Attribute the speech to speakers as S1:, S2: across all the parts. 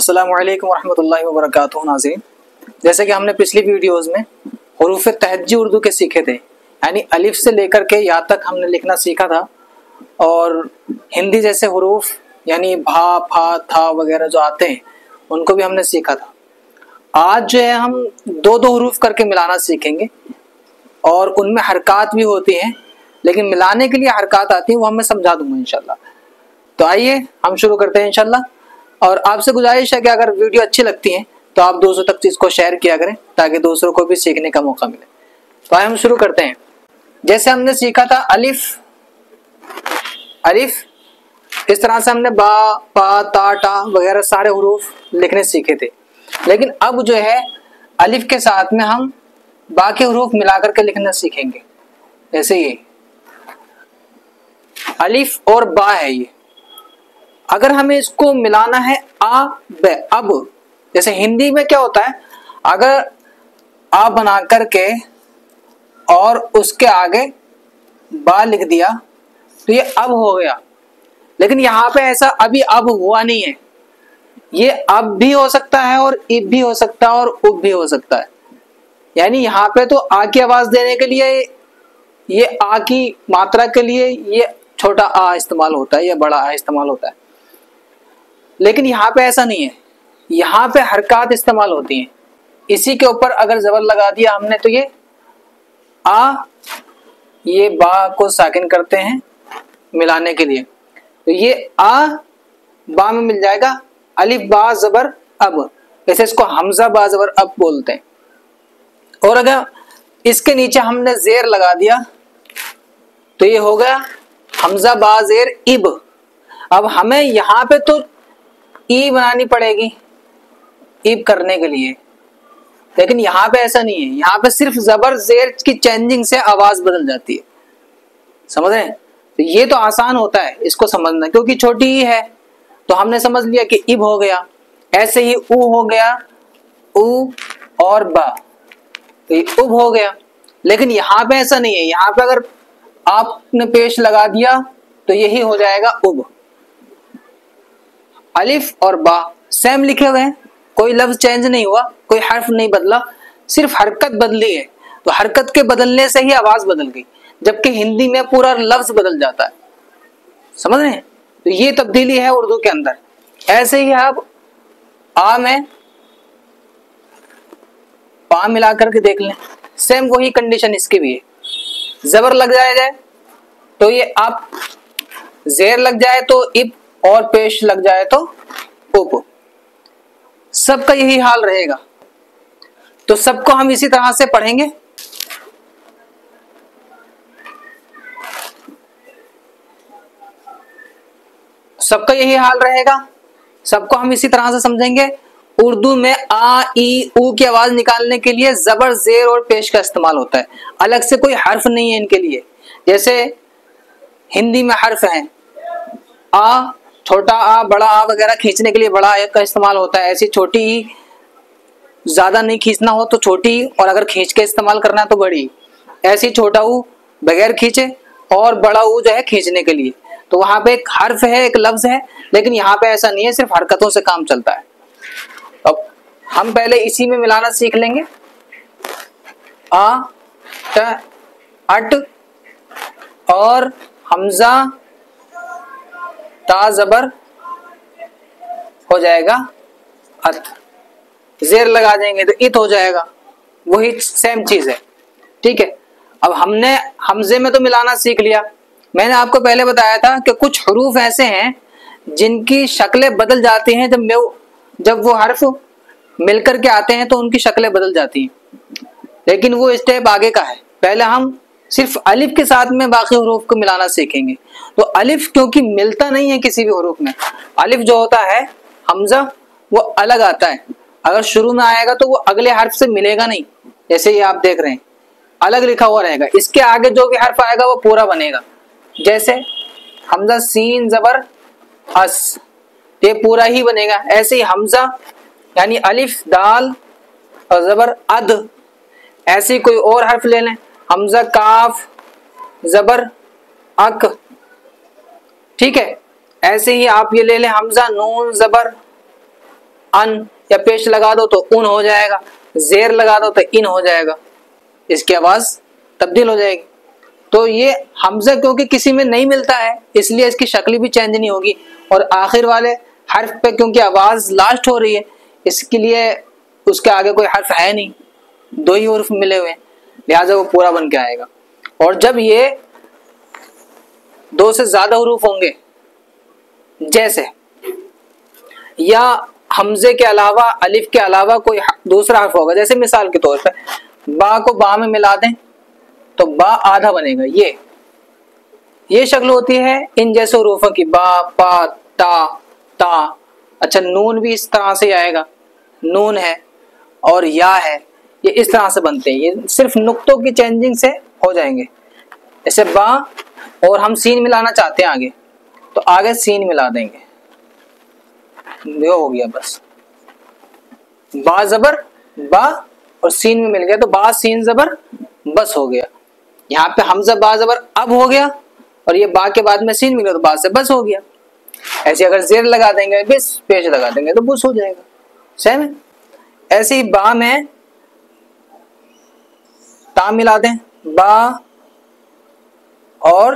S1: अस्सलामु अलैकुम वरहमतुल्लाहि वबरकातुहू। नाज़रीन, जैसे कि हमने पिछली वीडियोस में हुरूफ तहज्जी उर्दू के सीखे थे, यानी अलिफ से लेकर के या तक हमने लिखना सीखा था, और हिंदी जैसे हुरूफ यानी भा, फा, था वगैरह जो आते हैं उनको भी हमने सीखा था। आज जो है हम दो दो हुरूफ करके मिलाना सीखेंगे, और उनमें हरकत भी होती हैं, लेकिन मिलाने के लिए हरकत आती है वो मैं समझा दूंगा इंशाल्लाह। तो आइए हम शुरू करते हैं इंशाल्लाह। और आपसे गुजारिश है कि अगर वीडियो अच्छी लगती है तो आप दूसरों तक चीज़ को शेयर किया करें ताकि दूसरों को भी सीखने का मौका मिले। तो आइए हम शुरू करते हैं। जैसे हमने सीखा था अलिफ, अलिफ इस तरह से हमने बा, पा, ता, टा वगैरह सारे हुरूफ लिखने सीखे थे। लेकिन अब जो है अलिफ के साथ में हम बाकी हुरूफ मिला करके लिखना सीखेंगे। जैसे ये अलिफ और बा है, ये अगर हमें इसको मिलाना है आ ब, अब जैसे हिंदी में क्या होता है, अगर आ बना करके और उसके आगे बा लिख दिया तो ये अब हो गया। लेकिन यहाँ पे ऐसा अभी अब हुआ नहीं है, ये अब भी हो सकता है और इब भी हो सकता है और उब भी हो सकता है। यानी यहाँ पे तो आ की आवाज देने के लिए ये आ की मात्रा के लिए ये छोटा आ इस्तेमाल होता है या बड़ा आ इस्तेमाल होता है, लेकिन यहाँ पे ऐसा नहीं है, यहाँ पे हरकत इस्तेमाल होती हैं। इसी के ऊपर अगर जबर लगा दिया हमने तो ये आ, ये बा को साकिन करते हैं मिलाने के लिए, तो ये आ बा में मिल जाएगा अलिफ बा जबर अब। जैसे इसको हमजा बा जबर अब बोलते हैं। और अगर इसके नीचे हमने जेर लगा दिया तो ये हो गया हमजा बा जेर इब। अब हमें यहाँ पे तो ई बनानी पड़ेगी इब करने के लिए, लेकिन यहाँ पे ऐसा नहीं है, यहाँ पे सिर्फ जबर जेर की चेंजिंग से आवाज बदल जाती है। समझ रहे हैं? तो ये तो आसान होता है इसको समझना, क्योंकि छोटी ई है तो हमने समझ लिया कि इब हो गया। ऐसे ही ऊ हो गया, ऊ और बा, तो ये उब हो गया। लेकिन यहाँ पे ऐसा नहीं है, यहाँ पे अगर आपने पेश लगा दिया तो यही हो जाएगा उब। अलिफ और बा सेम लिखे हुए हैं, कोई लफ्ज चेंज नहीं हुआ, कोई हर्फ नहीं बदला, सिर्फ हरकत बदली है। तो हरकत के बदलने से ही आवाज बदल गई, जबकि हिंदी में पूरा लफ्ज बदल जाता है। समझ रहे हैं? तो ये तब्दीली है उर्दू के अंदर। ऐसे ही आप आ में पा मिला करके देख लें, सेम वही कंडीशन इसकी भी है। जबर लग जाए तो ये आप, जेर लग जाए तो इब, और पेश लग जाए तो उप। सबका यही हाल रहेगा। तो सबको हम इसी तरह से पढ़ेंगे। सबका यही हाल रहेगा, सबको हम इसी तरह से समझेंगे। उर्दू में आ, ई, ऊ की आवाज निकालने के लिए जबर, जेर और पेश का इस्तेमाल होता है, अलग से कोई हर्फ नहीं है इनके लिए। जैसे हिंदी में हर्फ है, आ, छोटा आ, बड़ा आ वगैरह खींचने के लिए बड़ा आ का इस्तेमाल होता है। ऐसी छोटी ई, ज्यादा नहीं खींचना हो तो छोटी, और अगर खींच के इस्तेमाल करना है तो बड़ी। ऐसी छोटा ऊ बगैर खींचे, और बड़ा ऊ जो है खींचने के लिए। तो वहां पे एक हर्फ है, एक लफ्ज है, लेकिन यहाँ पे ऐसा नहीं है, सिर्फ हरकतों से काम चलता है। अब हम पहले इसी में मिलाना सीख लेंगे। आ, ट, अट और हमजा ता जबर हो जाएगा अत। जेर लगा देंगे तो इत हो जाएगा, वही सेम चीज है। ठीक है, अब हमने हमजे में तो मिलाना सीख लिया। मैंने आपको पहले बताया था कि कुछ हुरूफ ऐसे हैं जिनकी शक्लें बदल जाती हैं, जब वो हर्फ मिलकर के आते हैं तो उनकी शक्लें बदल जाती हैं। लेकिन वो स्टेप आगे का है, पहले हम सिर्फ अलिफ के साथ में बाकी हुरूफ को मिलाना सीखेंगे। तो अलिफ क्योंकि मिलता नहीं है किसी भी हुरूफ में, अलिफ जो होता है हमजा वो अलग आता है। अगर शुरू में आएगा तो वो अगले हर्फ से मिलेगा नहीं, जैसे ये आप देख रहे हैं अलग लिखा हुआ रहेगा। इसके आगे जो भी हर्फ आएगा वो पूरा बनेगा। जैसे हमजा सीन जबर अस, ये पूरा ही बनेगा। ऐसे ही हमजा यानी अलिफ दाल और जबर अद, ऐसे ही कोई और हर्फ ले लें, हमजा काफ जबर अक। ठीक है, ऐसे ही आप ये ले लें हमजा नून जबर अन या पेश लगा दो तो उन हो जाएगा, जेर लगा दो तो इन हो जाएगा, इसकी आवाज तब्दील हो जाएगी। तो ये हमजा क्योंकि किसी में नहीं मिलता है इसलिए इसकी शक्ल भी चेंज नहीं होगी, और आखिर वाले हर्फ पे क्योंकि आवाज लास्ट हो रही है इसके लिए उसके आगे कोई हर्फ है नहीं, दो ही हर्फ मिले हुए हैं, लिहाजा वो पूरा बन के आएगा। और जब ये दो से ज्यादा हरूफ होंगे, जैसे या हमजे के अलावा अलिफ के अलावा कोई दूसरा हर्फ होगा, जैसे मिसाल के तौर पर बा को बा में मिला दें तो बा आधा बनेगा, ये शक्ल होती है इन जैसे हरूफों की, बा, पा, ता। अच्छा, नून भी इस तरह से आएगा, नून है और या है, ये इस तरह से बनते हैं, ये सिर्फ नुक्तों की चेंजिंग से हो जाएंगे। जैसे बा और हम सीन मिलाना चाहते हैं आगे, तो आगे सीन मिला देंगे, ये हो गया बस, बा जबर बा और सीन में मिल गया तो बा सीन जबर बस हो गया। यहाँ पे हमजा बा जबर अब हो गया और ये बा के बाद में सीन मिला तो बा से बस हो गया। ऐसे अगर जेर लगा देंगे, बिस पेश लगा देंगे तो बुस हो जाएगा, सेम है। ऐसे ही बा में ता मिला दें, बा और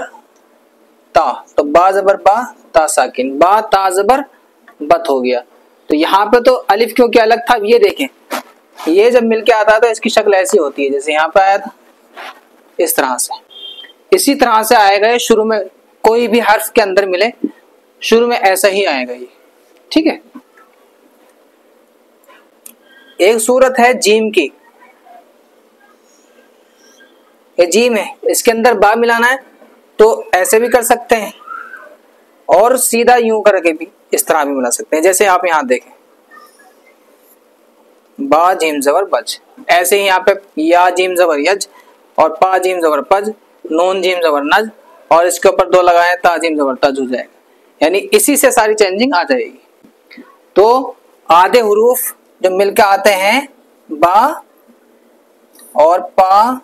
S1: ता, तो बा जबर बा ता साकिन, बा ता जबर बत हो गया। तो यहाँ पे तो अलिफ क्योंकि अलग था, ये देखें, ये जब मिलके आता है तो इसकी शक्ल ऐसी होती है जैसे यहाँ पे आया था, इस तरह से। इसी तरह से आएगा ये शुरू में, कोई भी हर्फ के अंदर मिले शुरू में ऐसा ही आएगा ये, ठीक है। एक सूरत है जीम की, ये जीम है, इसके अंदर बा मिलाना है तो ऐसे भी कर सकते हैं और सीधा यूं करके भी इस तरह भी मिला सकते हैं, जैसे आप यहाँ देखें बा जीम जबर बज, ऐसे ही यहाँ पे या जीम जबर यज और पा जीम जबर पज, नून जीम जबर नज और इसके ऊपर दो लगाए ता जीम जबर तज हो जाएगा, यानी इसी से सारी चेंजिंग आ जाएगी। तो आधे हुरूफ जो मिलकर आते हैं बा और पा,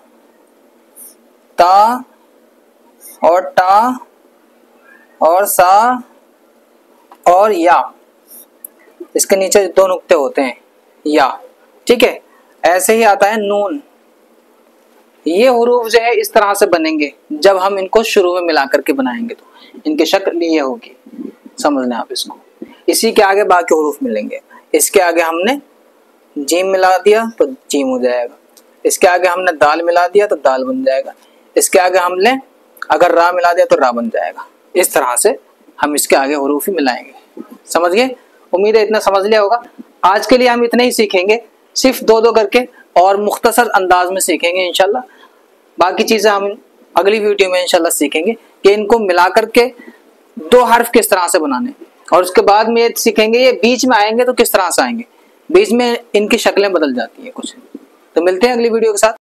S1: ता और टा और सा और या, इसके नीचे दो नुक्ते होते हैं या, ठीक है। ऐसे ही आता है नून, ये हुरूफ जो है इस तरह से बनेंगे जब हम इनको शुरू में मिला करके बनाएंगे तो इनकी शक्ल ये होगी, समझ लें आप इसको। इसी के आगे बाकी हुरूफ मिलेंगे, इसके आगे हमने जीम मिला दिया तो जीम हो जाएगा, इसके आगे हमने दाल मिला दिया तो दाल बन जाएगा, इसके आगे हमने अगर रा मिला दिया तो रा बन जाएगा। इस तरह से हम इसके आगे हुरूफ ही मिलाएंगे, समझ गए। उम्मीद है इतना समझ लिया होगा। आज के लिए हम इतना ही सीखेंगे, सिर्फ दो दो करके और मुख्तसर अंदाज में सीखेंगे इंशाल्लाह। बाकी चीजें हम अगली वीडियो में इंशाल्लाह सीखेंगे कि इनको मिला करके दो हर्फ किस तरह से बनाने, और उसके बाद में ये सीखेंगे ये बीच में आएंगे तो किस तरह से आएंगे, बीच में इनकी शक्लें बदल जाती है कुछ। तो मिलते हैं अगली वीडियो के साथ।